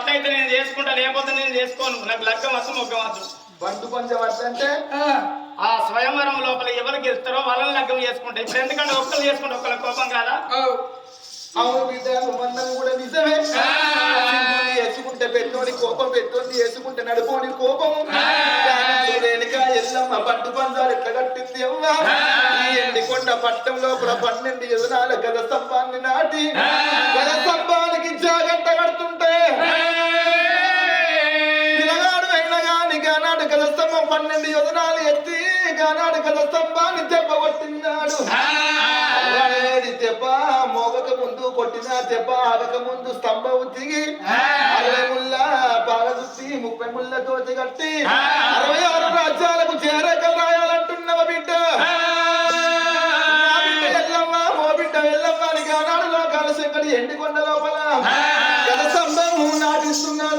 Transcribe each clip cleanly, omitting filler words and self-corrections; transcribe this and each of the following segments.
అట్లయితే నేను చేసుకుంటా, లేకపోతే నేను చేసుకోను. నాకు లగ్గం వచ్చు, మొగ్గం వచ్చు. బంటు పంచం అంటే ఆ స్వయంవరం లోపల ఎవరికి ఇస్తారో వాళ్ళని లగ్గం చేసుకుంటా. ఇప్పుడు ఎందుకంటే ఒక్కరు చేసుకుంటే ఒక్కరి కోపం కాదా? అవును బిడ్డ, నువ్వన్నది కూడా నిజమే. వేసుకుంటే పెద్దోని కోపం, పెద్దోని వేసుకుంటే నడుపోని కోపం. వెనుక ఎల్లమ్మ పట్టు పందాలు ఎట్లా కట్టింది అవ్వా. ఈ ఎండికొండ పట్టం లోపల 12 యోజనాల గద స్తంభాన్ని నాటి గద స్తంభానికి జాగంట కడుతుంటే పిల్లగాడు అయినా గాని గానాడు గద స్తంభం 12 యోజనాలు ఎత్తి గానాడు గద స్తంభాన్ని దెబ్బ కొట్టినాడు. దెబ్బ మోగక ముందు కొట్టిన దెబ్బ ఆగక ముందు స్తంభం దిగి 60 ముళ్ళ బాలగుత్తి 30 ముళ్ళతో కట్టి 66 రాజ్యాలకు చేరక రాయాలంటున్నావ బిడ్డ. ఎల్లమ్మ ఓ బిడ్డ ఎల్లమ్మ అని గానాడు లోకాల శంకడి ఎండికొండ లోపల గద స్తంభం నాటిస్తున్నారు.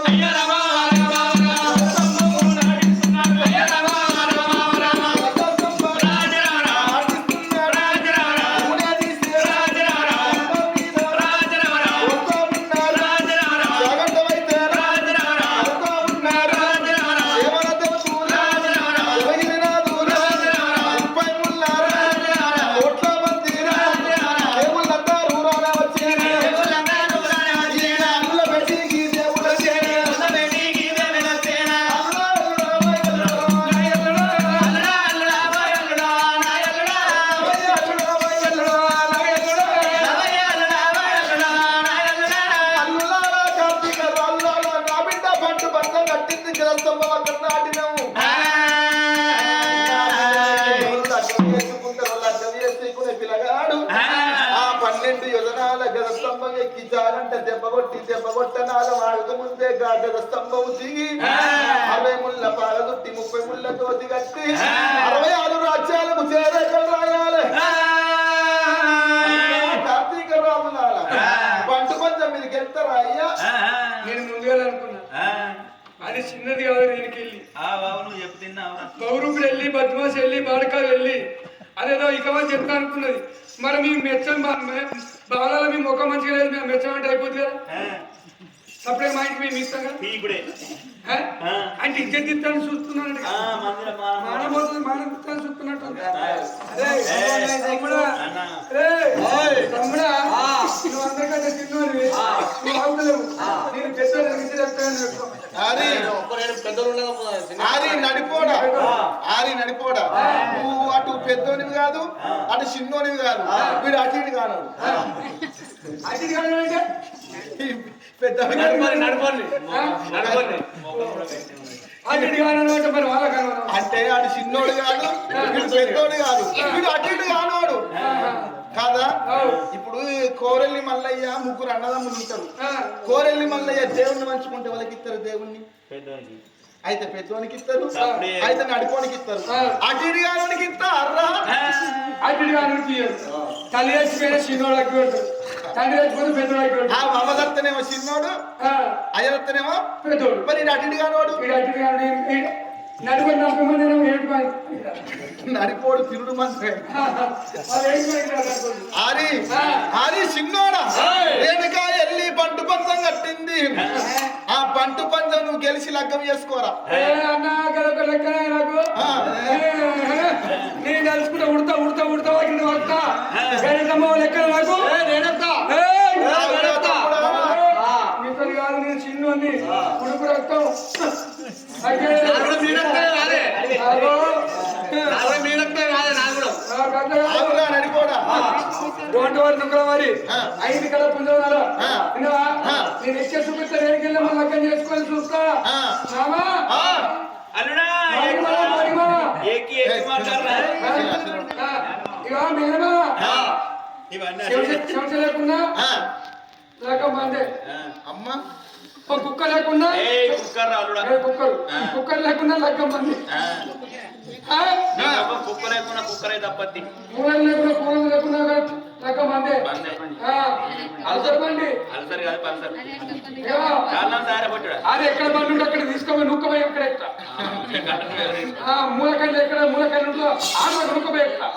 దెబ్బ కొట్టనాల వాడక ముందే గద స్తంభం దిగి 60 ముళ్ళ పాలదుట్టి 30 ముళ్ళతో కట్టి 66 రాజ్యాలకు చేరేకలు రాయాలి. కార్తీక రాములాల పంట పంచం మీదకి వెళ్తారా అయ్యా? నేను ముందుగా అనుకున్నా అది చిన్నది కాదు. నేను వెళ్ళి బౌరూపులు వెళ్ళి బద్మాస్ వెళ్ళి బాడకాలు వెళ్ళి అదేదో ఇకమని చెప్తా అనుకున్నది. మరి మీ బాలలో మీ ముఖం మంచిగా లేదు, మేము మెచ్చమంటే అయిపోతుంది కదా. సపరేట్ మా ఇంటికి మేము ఇస్తాం కదా. అంటే ఇజ్జత్ ఇస్తాను చూస్తున్నాను, మానబోతుంది మానబోతాను చూస్తున్నట్టు. తమ్ముడా నువ్వు అందరికంటే చిన్నోడివి, నువ్వు ఆగుతలేవు. నేను నడిపోడా నువ్వు అటు పెద్దోనివి కాదు, అటు చిన్నోనివి కాదు, వీడు అటు ఇటు కానాడు. అటు కాదు అంటే అంటే ఆడు చిన్నోడు కాదు, వీడు పెద్దోడు కాదు, వీడు అటు ఇటు కానోడు కాదా. ఇప్పుడు కోరెల్లి మల్లయ్య ముగ్గురు అన్నదమ్ములు ఉంటారు. కోరెల్లి మల్లయ్య దేవుణ్ణి మంచుకుంటే వాళ్ళకి ఇస్తారు దేవుణ్ణి, అయితే పెద్దోనికి ఇస్తారు, అయితే నడిపోనికి ఇస్తారు. అటు ఇటు కానోనికి ఇస్తారా? అటు ఇటు కానోనికి తల్లి చచ్చిపోయిన చిన్నోళ్ళకి పెడతారు, తండ్రి చచ్చిపోతే పెద్దోళ్ళకి పెడతారు. ఆ మమ్మదత్తనేమో చిన్నోడు, అయ్యదత్తనేమో పెద్దోడు. మరి అటు ఇటు కానోడు నడిపోడు తిరుడు మంత్రి ఆరి చిన్నోడా వెనుక వెళ్ళి పంటు పంచం కట్టింది. ఆ పంటు పంచం నువ్వు గెలిచి లగ్గం చేసుకోరా. నేను తెలుసుకుంటా ఉడతా ఉడతా ఉడతా వస్తా లెక్క నాకు కాదు. నేను చిన్నోని ఉడుకు రక్తం మరి 5 కల పుంజాలు నేను ఎక్కే చూపిస్తా. రేడికెళ్ళి మన లగ్గం చేసుకొని చూస్తా. ఇక లేకుండా లగ్గం అంతే. అమ్మా కుక్క లేకుండా కుక్కర్ లేకుండా లగ్గం మంది. కుక్కర్ లేకుండా కుక్కర్ అయితే తప్పది. కూలర్ లేకుండా కూలర్ లేకుండా లగ్గం అంతే. అలసరిపండి అలసరి కాదు పల్సర్. అది ఎక్కడ బండి ఉంటే అక్కడ తీసుకోపోయి నూకపోయి అక్కడ ఎక్కుతా. మూలకాయలు ఎక్కడ మూలకాయలు ఉంటుందో ఆడ నూకపోయి ఎక్కుతా.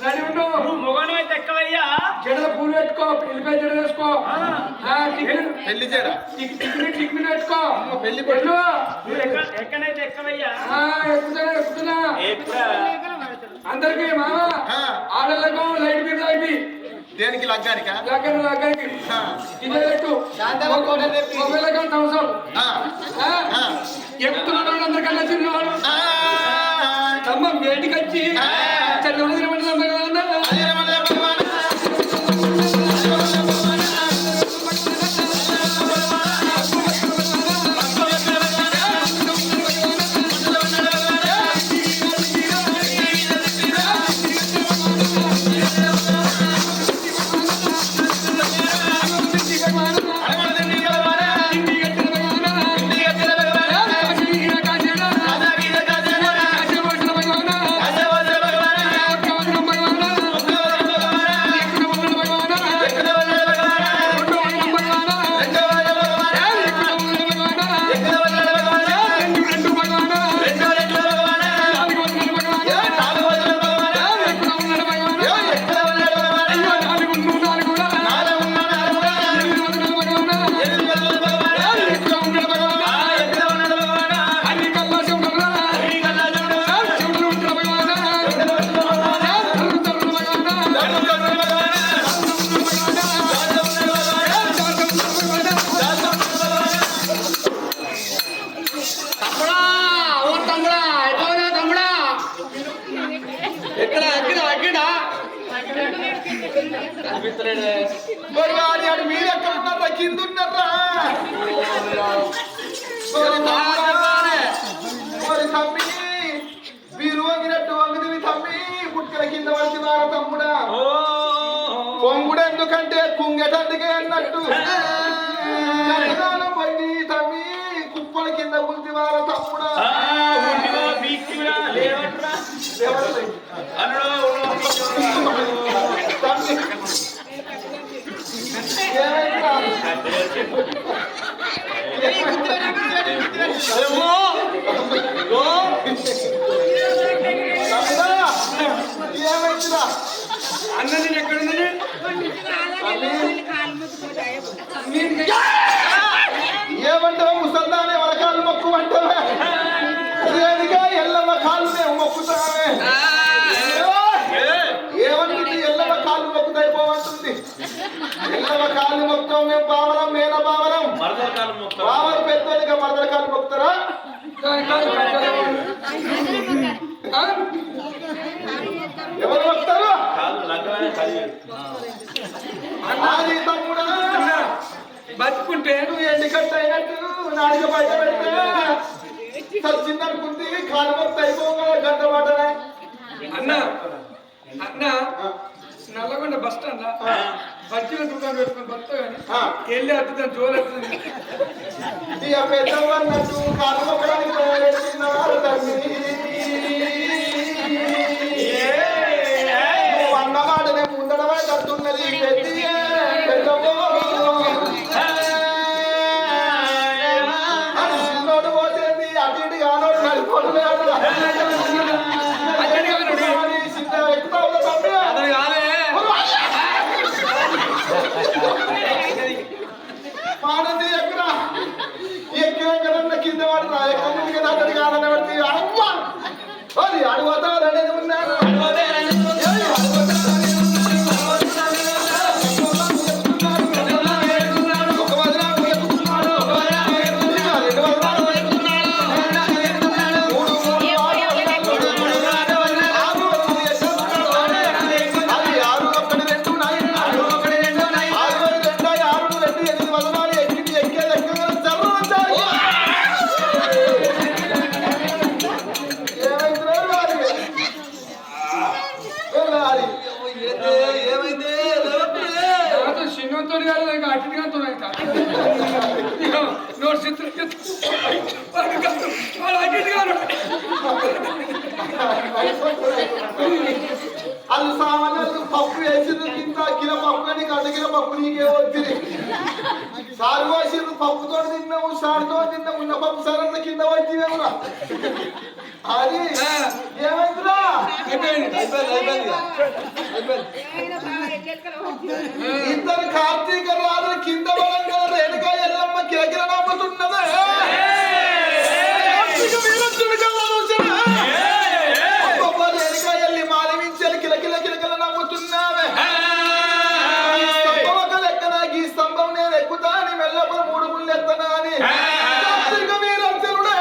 రెడీ ఉండు. నువ్వు మొగను అయితే ఎక్కవయ్యా. జడల పూలు పెట్టుకో, పెళ్లిపై జడ వేసుకో. పెళ్లి చేయరా టిక్మిన్ పెట్టుకో. పెళ్లి వెళ్ళు. నువ్వు ఎక్కడైతే ఎక్కవయ్యా. ఎక్కుతున్నా. అందరికి మామ ఆడలకు లైట్ మీద అయిపోయి దేనికి లగ్గానికా లగ్గానికి కింద పెట్టు. మొబైల్ అకౌంట్ అవసరం. ఎక్కుతున్నాడు అందరికన్నా చిన్నవాడు. అమ్మ బయటికి వచ్చి చల్లవని మీరెక్కడున్నారా కింద ఉన్నారా తమ్మి మీరు వంగినట్టు వంగినవి తమ్మి పుట్టుకల కింద వచ్చినారా తమ్ముడా పొంగుడు ఎందుకంటే కుంగెటందుకే అన్నట్టు పోయి తమ్మి కుప్పల కింద పుట్టివారా తమ్ముడా ఏమైందిరా అన్న నేను ఎక్కడున్నది ఏమంటావు ముసల్దానే వాళ్ళ కాళ్ళు మొక్కు అంటావే ఏదిగా ఎల్లమ్మ కాళ్ళునే మొక్కుతావే ఏమంటుంది ఎల్లమ్మ కాళ్ళు మొక్కుతాయి పోవంటుంది ఎల్లమ్మ కాళ్ళు మొక్కుతాం మేము బావరం మేన బావరం బావరం పెద్దోనిగా మరదల కాళ్ళు మొక్కుతారా ఎవరు మొక్కుతారు అది తమ్ముడా బతుకుంటే నువ్వు ఎండికట్ట అయినట్టు నాడిక బయట పెడితే సచ్చిందనుకుంది కాలు మొత్తం అయిపోగా గంట పడనే అన్న అన్న నల్లగొండ బస్ స్టాండ్ బజ్జీల దుకాణం పెట్టుకుని బస్తా కానీ వెళ్ళి అత్తుతాను జోలు ఎత్తుతుంది ఇక పెద్దవన్నట్టు కాలు మొక్కడానికి తయారు తల్లి నువ్వు అన్నమాటనే ముందడమే తట్టున్నది పెద్దవో చిన్నోడు పోతుంది అటు ఇటు కానోడు నడిపోడు మానది ఎక్కడ ఎక్కడ కింద వాడు రా ఎక్కడ అతడి కాదని పడితే అమ్మ అది అడుగుతారనేది ఉన్నాను వాళ్ళు సామాన్లు పప్పు వేసింది కింద కిలో పప్పు కానీ అర్ధ కిలో పప్పు నీకే వచ్చింది సారు వేసింది పప్పుతో తిన్నాము సారుతో తిన్నాము ఉన్న పప్పు సార్ కింద వచ్చిందేమరా అది ఏమైందిరా ఇద్దరు కార్తీక రాత్రి కింద పడంగా రేణుకా ఎల్లమ్మ కేకల నమ్ముతున్నదే రేణుకా ఎల్లి మాలవించాలి కిలకిల కిలకిల నమ్ముతున్నావే లెక్కన ఈ స్తంభం నేను ఎక్కుతాని వెళ్ళప్పుడు 3 ముళ్ళు ఎత్తనా అని కార్తీక వీరర్జునుడే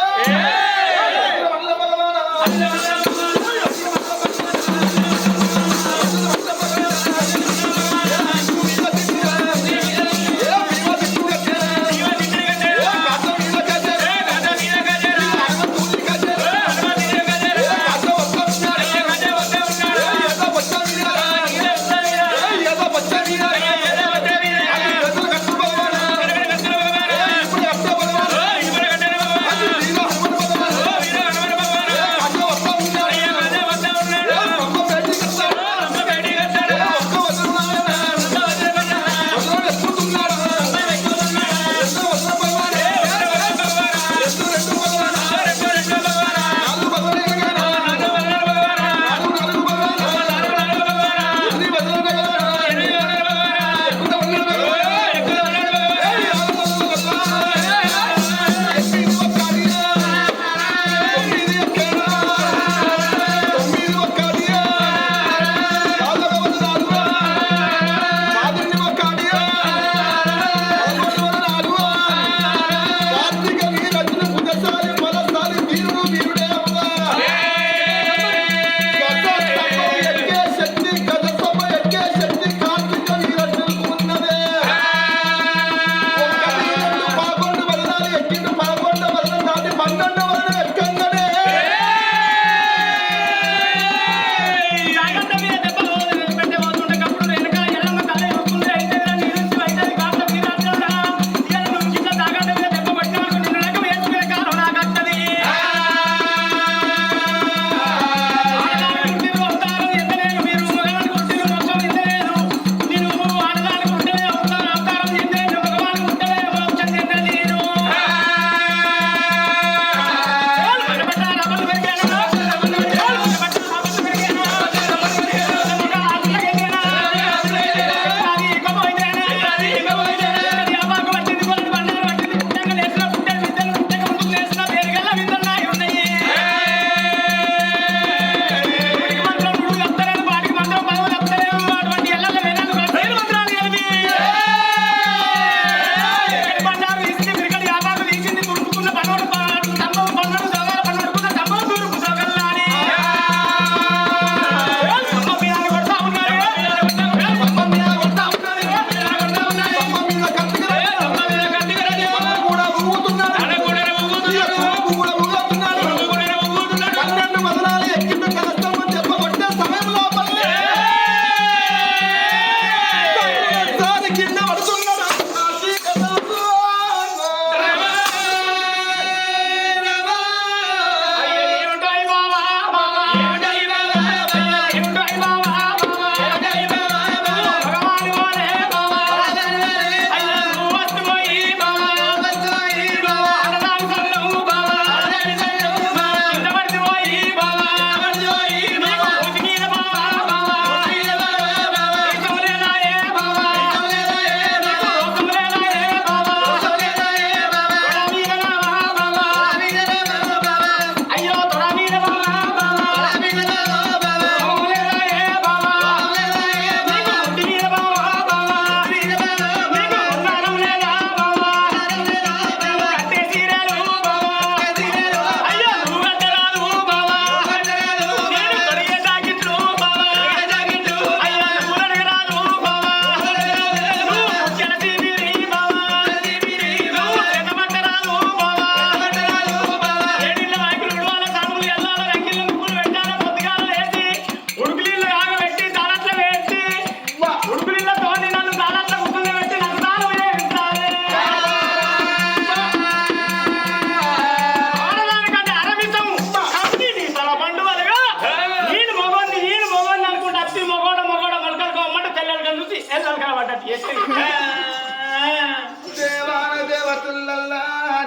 దేవాన దేవతులల్లా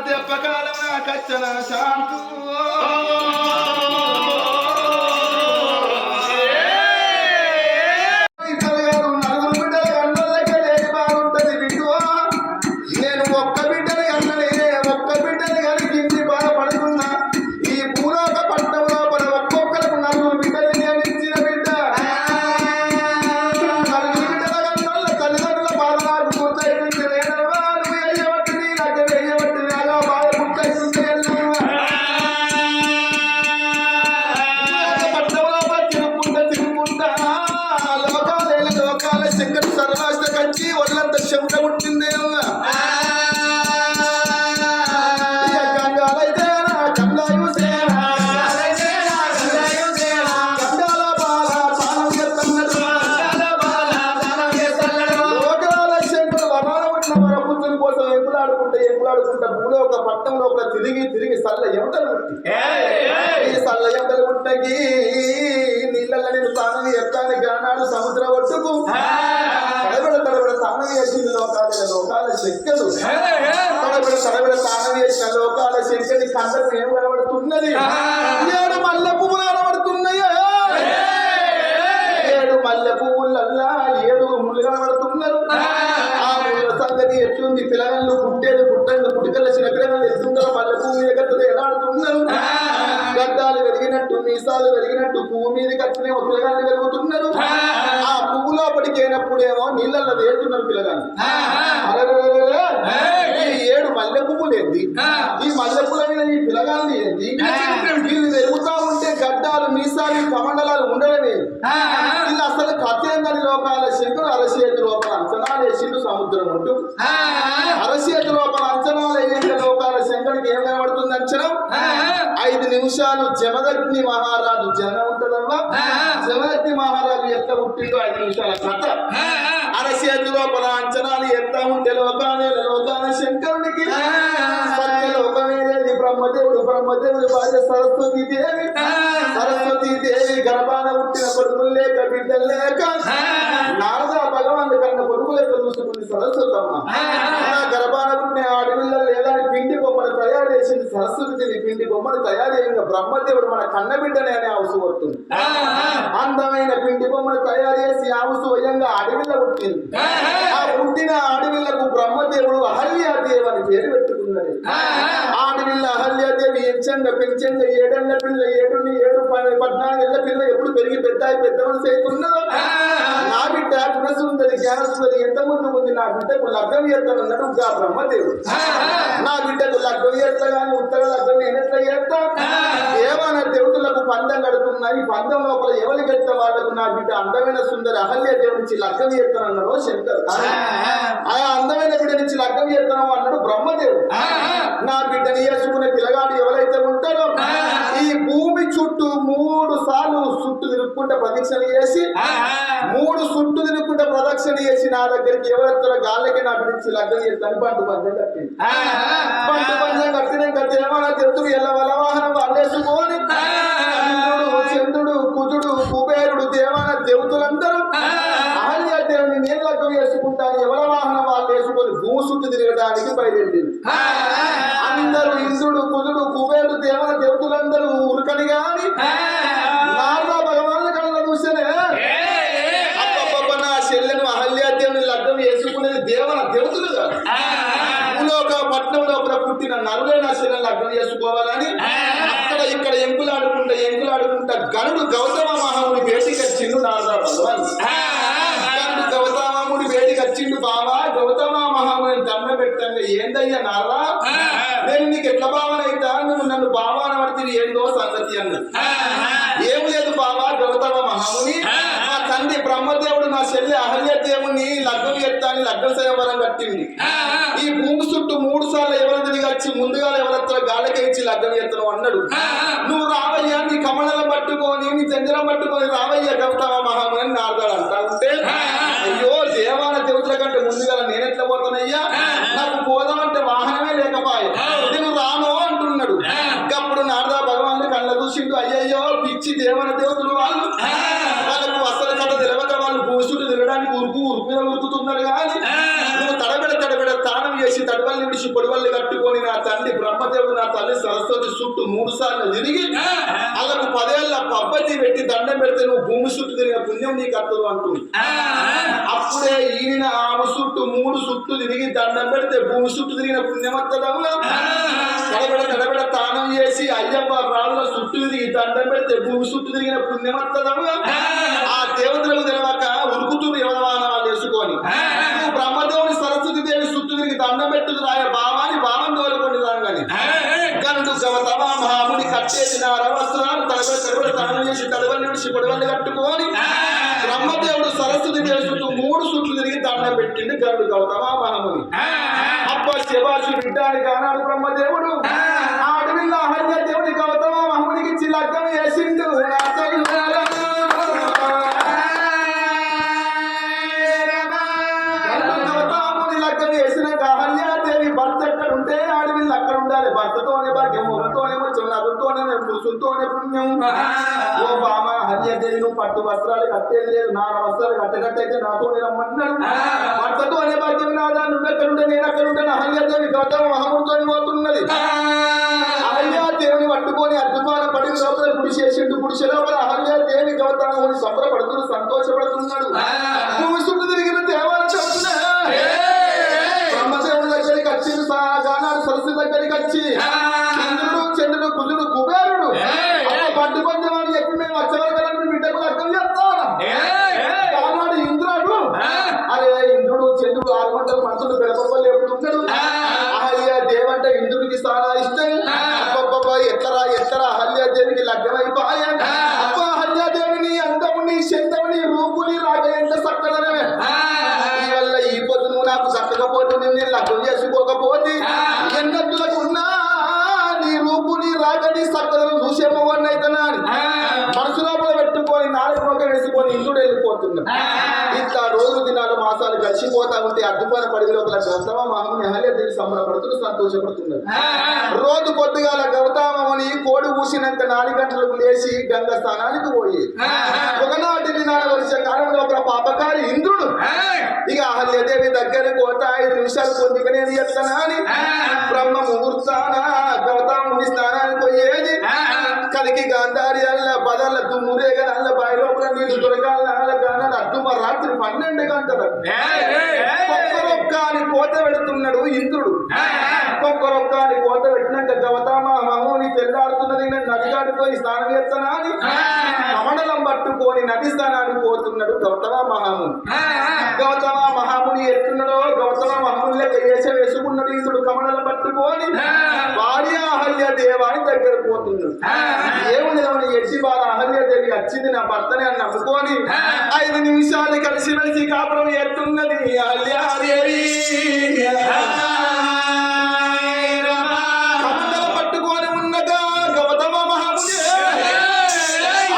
దెబ్బకాలం కచ్చన శాంతు అందమైన లోకాల శంకర సర్వాస్త కంచి ఒళ్ళంత చెమట పుట్టిందేమో భూలోక పట్టణంలో తిరిగి తిరిగి సల్ల ఎంతలు పుట్టి ఈ సల్ల ఎంతలు పుట్టకి నీళ్ళ నేను తానని ఎత్తాను గానాడు సముద్ర ఒడ్డుకు తడబడ తానం చేసిన లోకాల శక్తులు తడబడ తానం చేసిన లోకాల శక్తి కండకు ఏం కనబడుతున్నది ఏడు మల్లె పువ్వులు కనబడుతున్నాయా ఏడు మల్లె పువ్వులల్లా ఏడు ముళ్ళు కనబడుతున్నారు ఆ ముళ్ళ సంగతి ఎట్లుంది పిల్లలు పుట్టేది పుట్టండి పుట్టుకల చిన్నపిల్లలు ఎత్తుంటారు మల్లె పువ్వు మీద కట్టదు ఎలాడుతున్నారు గడ్డాలు వెలిగినట్టు మీసాలు వెలిగినట్టు పువ్వు మీదకి వచ్చిన పిల్లగాళ్ళు వెలుగుతున్నారు ఆ పువ్వు లోపలికేనప్పుడేమో నీళ్ళల్లో వేస్తున్నారు పిల్లగాళ్ళు ఈ ఏడు మల్లె పువ్వులు ఏంది ఈ మల్లె పువ్వుల మీద ఈ పిల్లగాళ్ళు ఏంది వీళ్ళు వెలుగుతా ఉంటే గడ్డాలు మీసాలు కమండలాలు ఉండడమే వీళ్ళు అసలు కథేందని లోకాల శంకరు అరచేతి లోపల అంచనాలు వేసిండు సముద్రం ఉంటూ అరచేతి లోపల అంచనాలు వేసే లోకాల శంకరికి ఏం కనబడుతుంది అంచనం 5 నిమిషాలు జమదగ్ని మహారాజు జనం ఉంటదమ్మా జమదగ్ని మహారాజు ఎట్లా పుట్టిందో 5 నిమిషాల కథ అరచేతి లోపల అంచనాలు ఎత్తా ఉంటే లోకాల శంకరునికి సత్యలోకమేది బ్రహ్మదేవుడు భార్య సరస్వతీ దేవి గర్భాన పుట్టిన కొడుకులు లేక బిడ్డలు లేక నారద భగవాన్ కన్నా కొడుకు లేక చూసుకుంది సరస్వతమ్మ గర్భాన పుట్టిన ఆడపిల్లలు లేదా పిండి బొమ్మను తయారు చేసింది సరస్వతి పిండి బొమ్మను తయారు చేయంగా బ్రహ్మదేవుడు మన కన్న బిడ్డనే అనే ఆవుసు పడుతుంది అందమైన పిండి బొమ్మను తయారు చేసి ఆవుసు వయంగా అడవిలో పుట్టింది ఆ పుట్టిన అడవిలకు బ్రహ్మదేవుడు అహల్యాదేవి అని పేరు పెట్టుకున్నది ఆడవిల్ల అహల్యాదేవి ఎంచంగా పెంచంగా 7 ఏళ్ల పిల్ల 14 ఏళ్ల పిల్ల ఎప్పుడు పెరిగి పెద్ద మనసు అవుతున్నదో నా బిడ్డ గుణసుందరి జ్ఞానసుందరి ఎంత ముందు ఉంది నా బిడ్డకు లగ్నం చేస్తానన్నాడు బ్రహ్మదేవుడు నా బిడ్డకు లగ్నం చేస్తా కానీ ఉత్తర లగ్నం నేనెట్లా చేస్తా దేవాన దేవతలకు పందెం కడుతున్నాయి పందెం లోపల ఎవరికి వెళ్తే వాళ్ళకు నా బిడ్డ అందమైన సుందరి అహల్య దేవుడి నుంచి లగ్నం చేస్తానన్నాడు శంకర్ ఆ అందమైన బిడ్డ నుంచి లగ్నం చేస్తాను అన్నాడు బ్రహ్మదేవుడు నా బిడ్డని చేసుకునే పిల్లగాడు ఎవరైతే ఉంటారో ఈ భూమి చుట్టూ 3 సార్లు చుట్టూ తిరుక్కుంటే ప్రదక్షిణ చేసి 3 చుట్టూ తిరుక్కుంటే ప్రదక్షిణ చేసి నా దగ్గరికి ఎవరెత్తారో గాళ్ళకి నా గురించి లగ్నం చేస్తాను పంటు పంచం కట్టింది పంటు పంచం కట్టినాక దేవాల తెలుతుడు ఎల్ల వలవాహనం అల్లేసుకొని చంద్రుడు కుజుడు కుబేరుడు దేవాన దేవతలందరూ అహల్యాదేవిని నేను లగ్నం చేసుకుంటాను ఎవరి వాహనం వాళ్ళు వేసుకొని భూమి చుట్టూ తిరగడానికి బయలుదేరింది అందరూ ఇంద్రుడు కుజుడు కుబేరుడు దేవన దేవతలందరూ ఉరకని గాని నారద భగవాన్ కళ్ళ చూసేనే అప్పప్ప నా చెల్లెను అహల్యాదేవిని లగ్నం వేసుకునేది దేవన దేవతలు కాదు భూలోక పట్నంలో పుట్టిన నరులే నా చెల్లెని లగ్నం చేసుకోవాలని అక్కడ ఇక్కడ ఎంకులాడుకుంటా గనుడు గౌతమ మహాముడి వేటికి వచ్చిండు నారద భగవాన్ గనుడు గౌతమాముడి వేటికి వచ్చిండు బావా గౌతమ మహాముడిని దండ పెట్టంగా ఏందయ్యా నారదా నేను నీకు ఎట్లా భావన అయితా నువ్వు నన్ను భావన పడితే ఏందో సంగతి అన్నది ఏం లేదు బావా గౌతమ మహాముని మా తండ్రి బ్రహ్మదేవుడు నా చెల్లి అహల్యదేవుని లగ్నం ఎత్తాని లగ్న సేవరం కట్టింది ఈ భూమి చుట్టూ 3 సార్లు ఎవరు తిరిగి వచ్చి ముందుగా ఎవరత్తా గాలికి ఇచ్చి లగ్నం ఎత్తను అన్నాడు నువ్వు రావయ్యా నీ కమలం పట్టుకొని నీ చంద్రం పట్టుకొని రావయ్యా గౌతమ మహాముని అని నారదాడు అంటా ఉంటే అయ్యో దేవాల దేవతల కంటే ముందుగా నేనెట్లా పోతానయ్యా నాకు పోదామంటే వాహనమే లేకపోయా నేను రాను అంటున్నాడు అప్పుడు నారద భగవాన్ కళ్ళ చూసిండు అయ్యయ్యో పిచ్చి దేవన దేవతలు వాళ్ళకు అసలు కథ తెలియక వాళ్ళు భూసుడు తిరగడానికి ఉరుకుతున్నారు కానీ నువ్వు తడబెడ తానం చేసి తడవల్ని విడిచి పొడివల్ని కట్టుకొని నా తండ్రి బ్రహ్మదేవుడు నా తల్లి సరస్వతి చుట్టూ 3 సార్లు తిరిగి వాళ్ళకు 10 ఏళ్ళ పబ్బతి పెట్టి దండం పెడితే నువ్వు భూమి చుట్టూ తిరిగిన పుణ్యం నీకు అర్థం అంటుంది అప్పుడే ఈయన ఆమె చుట్టూ 3 చుట్టూ తిరిగి దండం పెడితే భూమి చుట్టూ తిరిగిన పుణ్యం వస్తుందమ్మా తడబెడ తానం చేసి అయ్యప్ప రాళ్ళ చుట్టూ తిరిగి దండం పెడితే భూమి చుట్టూ తిరిగిన పుణ్యం వస్తుందమ్మా ఆ దేవతలకు తెలవక ఉరుకుతురు ఎవరవాన వాళ్ళు వేసుకొని నువ్వు బ్రహ్మదేవుని సరస్వతి దేవి చుట్టూ తిరిగి దండం పెట్టుదు రాయ భావాన్ని భావం తోలుకొని రాగాని గనుడు గౌతమ మహాముని కట్టేసి నా వస్త్రాలు తడబెడ తానం చేసి తడవల్ని విడిచి పొడవల్ని కట్టుకొని బ్రహ్మదేవుడు సరస్వతి దేవి కరుడు గౌతమ మహాముని అబ్బ శివాసు వింటానికి ఆనాడు బ్రహ్మదేవుడు ఆడవిల్ల అహల్య దేవుడి గౌతమ మహామునికి ఇచ్చి లగ్గం వేసిండు గౌతముని లగ్గం వేసినాక అహల్యాదేవి భర్త ఎక్కడ ఉంటే ఆడవిల్లు అక్కడ ఉండాలి భర్తతోనే భాగ్యం ముఖంతోనే నదులతోనే పురుషులతోనే పుణ్యం ఓ బామ అహల్యాదేవి నువ్వు పట్టు వస్త్రాలు కట్టేది లేదు నాన్న వస్త్రాలు కట్టేటట్టయితే నాతోనే రమ్మన్నాడు భర్తతోనే భాగ్యం నాదా నువ్వు ఎక్కడ ఉంటే నేను అక్కడ ఉంటాను అహల్యాదేవి గౌతమ మహాముడితో పోతున్నది అహల్యాదేవిని పట్టుకొని అద్భుతాల పడి లోపల గుడి చేసిండు గుడిసె లోపల అహల్యాదేవి గౌతముని సంబరపడుతూ సంతోషపడుతున్నాడు నువ్వు చుట్టూ తిరిగిన దేవాలయం చెబుతున్నా బ్రహ్మదేవుడి దగ్గరికి వచ్చిండు గానాడు సరస్సు దగ్గరికి వచ్చి చంద్రుడు చంద్రుడు కుజుడు కుబేరుడు పట్టు పంచం అని చెప్పి మేము వచ్చేవారు బిడ్డకు లగ్గం చేస్తాను గానాడు ఇంద్రుడు అరే ఇంద్రుడు చంద్రుడు 6 గంటలు మంత్రుడు గడపలు ఎప్పుడు ఉన్నాడు అహల్యాదేవంటే ఇంద్రుడికి చాలా ఇష్టం అబ్బబ్బా ఎట్లరా అహల్యాదేవికి లగ్గమైపోయా అబ్బ అహల్యాదేవిని అందముని చందముని రూపుని రాగ ఎంత చక్కదనమే ఈ వల్ల ఈ పొద్దు నువ్వు నాకు చక్కకపోతే నేను లగ్గం చేసుకోకపోతే ఎన్నట్టులకున్నా నీ రూపుని రాగని చక్కదనం చూసేమోవన్నీ అయితేనా అని మనసు లోపల పెట్టుకొని 4 మొక్క వేసుకొని ఇందుడు వెళ్ళిపోతున్నా ఇంత రోజు దినాలు మాసాలు కలిసిపోతా ఉంటే అడ్డుపైన పడిగి లోపల గౌతమ మహాముని అహల్యాదేవి సంబరపడుతూ సంతోషపడుతున్నారు రోజు పొద్దుగాల గౌతమని కోడి ఊసినాక 4 గంటలకు లేచి గంగ స్థానానికి పోయి ఒకనాటి దినాల వర్ష కాలంలో ఒక పాపకారి ఇంద్రుడు ఇక అహల్యాదేవి దగ్గర పోతా 5 నిమిషాలు పొందిక నేను ఎత్తనా అని బ్రహ్మ ముహూర్తాన గౌతముని స్థానానికి పోయేది కలికి గాంధారి అల్ల బదల్ల తుమ్మురేగ నల్ల బాయి లోపల నీళ్లు దొరకాల అడ్డుమ రాత్రి 12 గంటలు ఒక్కరొక్క అని కోత పెడుతున్నాడు ఇంద్రుడు ఒక్కరొక్క అని కోత పెట్టినాక గౌతమ మహాముని తెల్లాడుతున్నది నేను నదిగాడికి పోయి స్నానం చేస్తానా అని కమండలం పట్టుకొని నది స్థానానికి పోతున్నాడు గౌతమ మహాముని ఎత్తున్నాడో గౌతమ మహాముని లెక్క వేసుకున్నాడు ఇంద్రుడు కమండలం పట్టుకొని భార్య అహల్యాదేవాని దగ్గర పోతున్నాడు దేవుని ఎట్టి బాల అహల్యాదేవి వచ్చింది నా భర్తని అని నమ్ముకొని 5 నిమిషాలు కలిసి మెలిసి కాపురం ఎత్తున్నది అహల్యాదేవి కమండలం పట్టుకొని ఉన్నగా గౌతమ మహాముని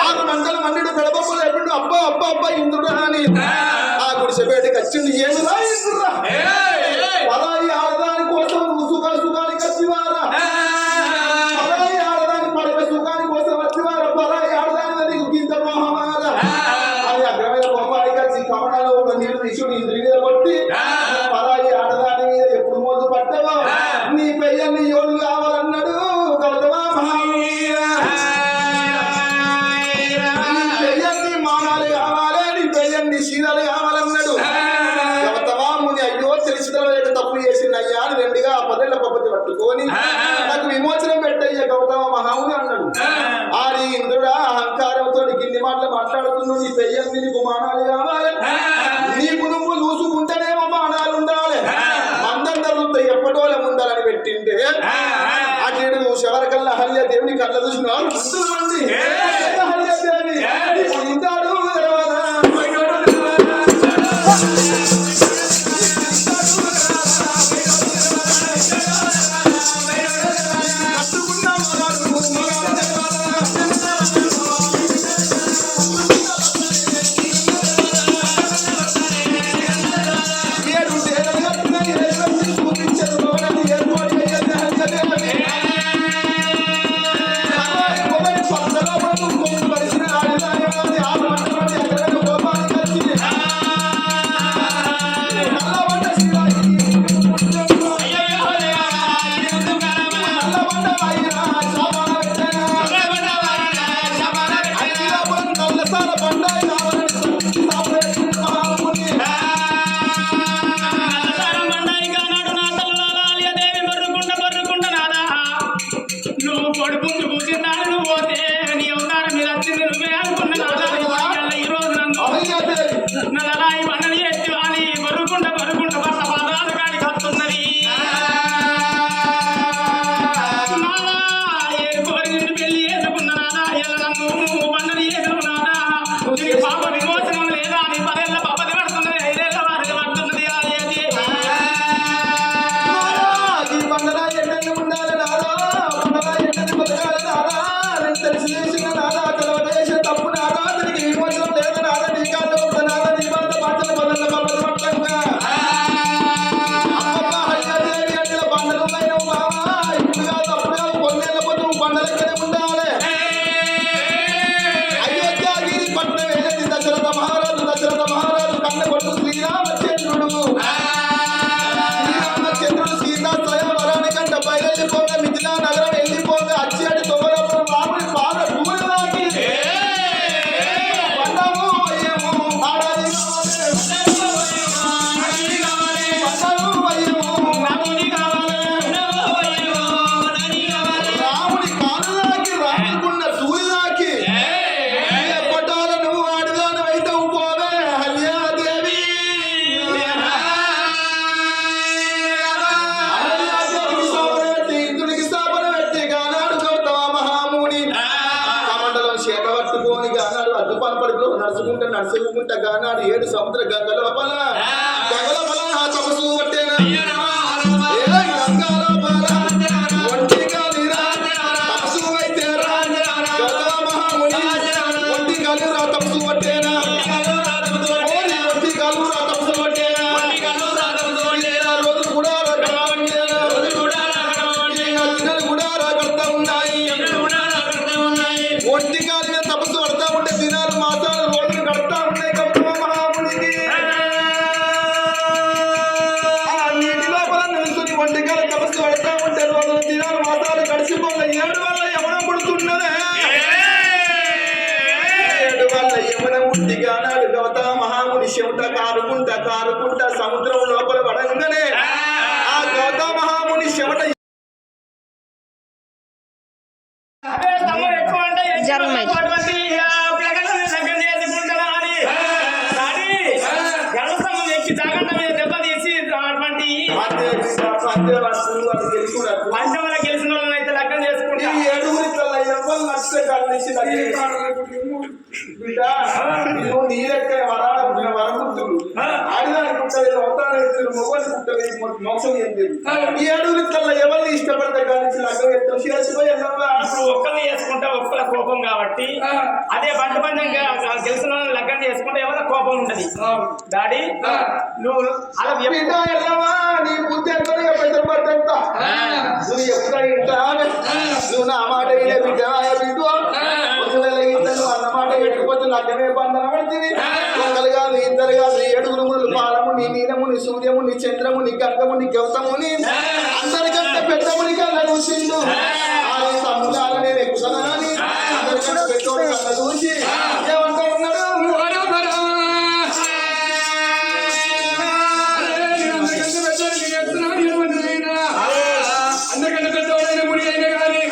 6 మంటల మండిడు పెడబొబ్బలు ఎప్పుడు అబ్బా ఇంద్రుడు అని ఆ గుడిసె బయటకు వచ్చింది ఏమిరా ఇంద్రుడా పరాయి ఆడదాని కోసం నువ్వు సుఖానికి వచ్చివారా పరాయి ఆడదాని పడక సుఖాని కోసం వచ్చివారా పరాయి ఆడదాని నీకు గింత మోహమారా అని అగ్రమైన కోపానికి వచ్చి కమడాలో ఒక నీళ్లు తీసుకుని ఇంద్రి మీద కొట్టి పరాయి ఆడదాని మీద ఎప్పుడు మోజు పడ్డావో నీ పెయ్యన్ని యోలు కావాలన్నాడు గౌతమ మహాముని పెయ్యన్ని మానాలు కావాలి నీ పెయ్యన్ని శీలాలు కావాలన్నాడు గౌతముని అయ్యో తెలిసిన తప్పు చేసింది అయ్యా అని 2గా 10 ఏళ్ల పద్ధతి పట్టుకొని నాకు విమోచనం పెట్టయ్యా గౌతమ మహాముని అన్నాడు ఆడి ఇంద్రుడా అహంకారంతో గిన్ని మాటలు మాట్లాడుతున్నావు నీ పెయ్యన్ని నీకు మానాలు కావాలి నీకు నువ్వు చూసుకుంటేనేమో మానాలు ఉండాలి మందందరూ ఎప్పటోళ్ళ ఉండాలని పెట్టింటే అటు శవరకల్లా అహల్యాదేవిని కళ్ళ చూసినారు అహల్యాదేవి ఇంటాడు Hello. గానాడు 7 సముద్ర గంగల లోపల తపస్సు పట్టేనా కారుకుంటా సముద్రం లోపల పడంగానే ఆ గౌతమ మహాముని చెమట పంచమల గెలిచిన వాళ్ళని అయితే లగ్నం చేసుకుంటా 7 ఎవరు నచ్చే నీ లెక్క వరముద్దులు ఆడిదానికి అవతారం మొగలు పుట్టలేదు మోక్షం ఏంటి ఈ 7 ఎవరిని ఇష్టపడతా కానీ లగ్గం ఎత్తు చేసిపోయి ఇప్పుడు ఒక్కరిని చేసుకుంటా ఒక్కల కోపం కాబట్టి అదే బంట పంచంగా గెలిచిన వాళ్ళని లగ్గం చేసుకుంటే ఎవరి కోపం ఉంటది డాడీ నువ్వు అలా వెళ్ళవా నీ బుద్ధి ఎంత పెద్ద పడ్డంతా నువ్వు ఎప్పుడూ ఇంటావే నువ్వు నా మాట వినే బిడ్డ బిడ్డు నువ్వు అన్నమాట ఎట్టుకోవచ్చు లగ్గమే బంధన పడుతుంది ఒకరు కాదు ఇద్దరు కాదు 7 మునులు పాలముని నీలముని సూర్యముని చంద్రముని గంగముని గౌతముని అందరికంటే పెద్దముని కళ్ళ చూసిండు ఆ తమ్ముడాలు నేను ఎక్కుతానని అందరికంటే పెద్దోడు కళ్ళ చూసి ఏమంటా ఉన్నాడు అందరికంటే పెద్దవాడైన ముడి అయినా కానీ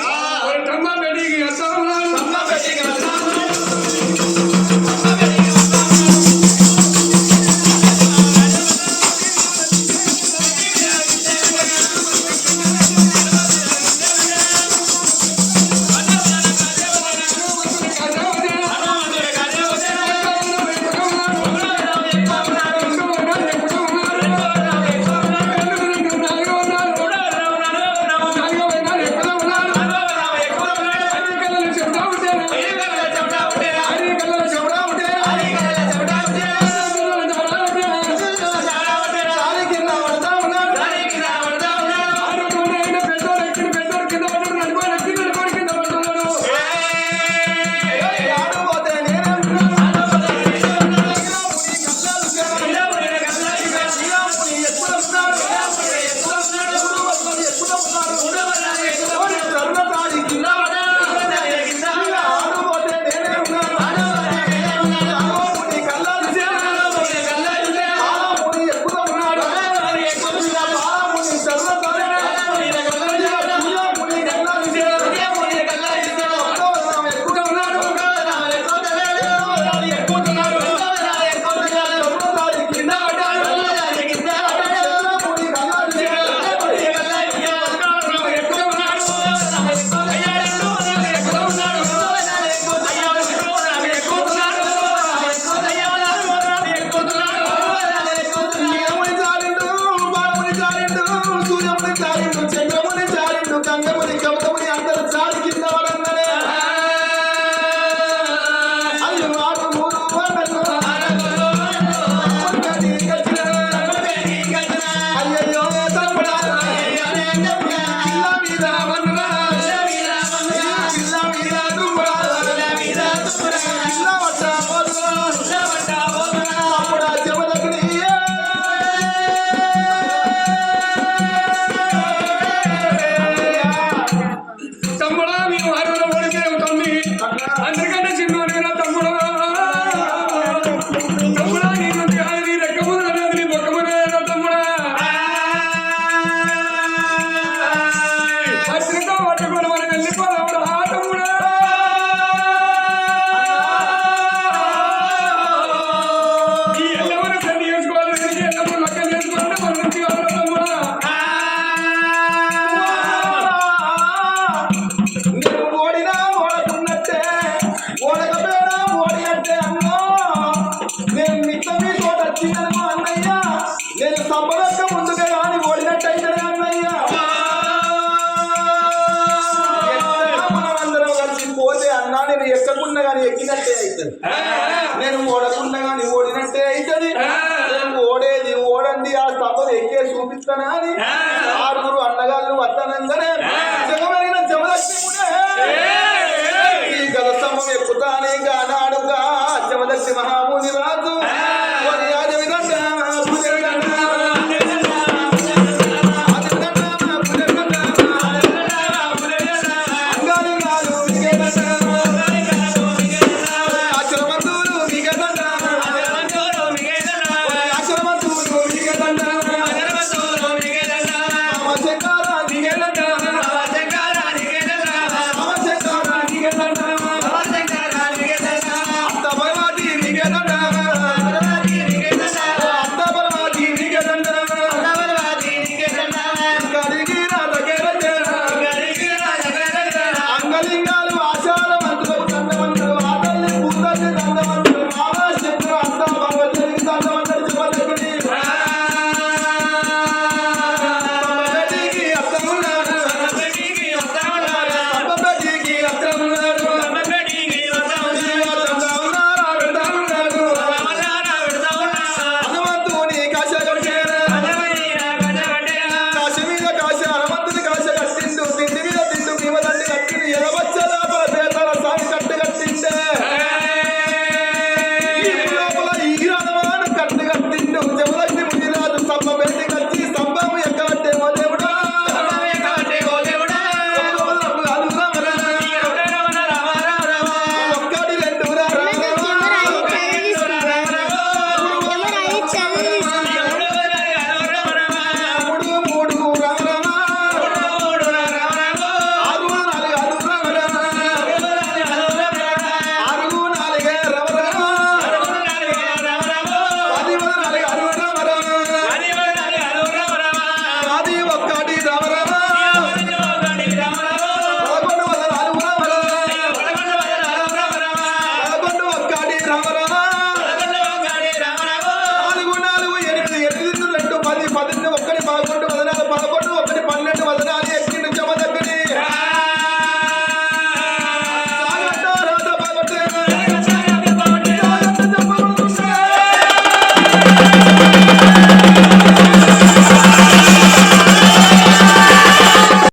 సంపదక్క ముందుగా కానీ ఓడినట్టయితే అన్నయ్యా మనమందరం కలిసి పోతే అన్నా నేను ఎక్కకుండా కానీ ఎక్కినట్టే అవుతుంది నేను ఓడకుండా కానీ ఓడినట్టే అవుతుంది నేను ఓడేది ఓడండి ఆ స్తంభం ఎక్కే చూపిస్తానా అని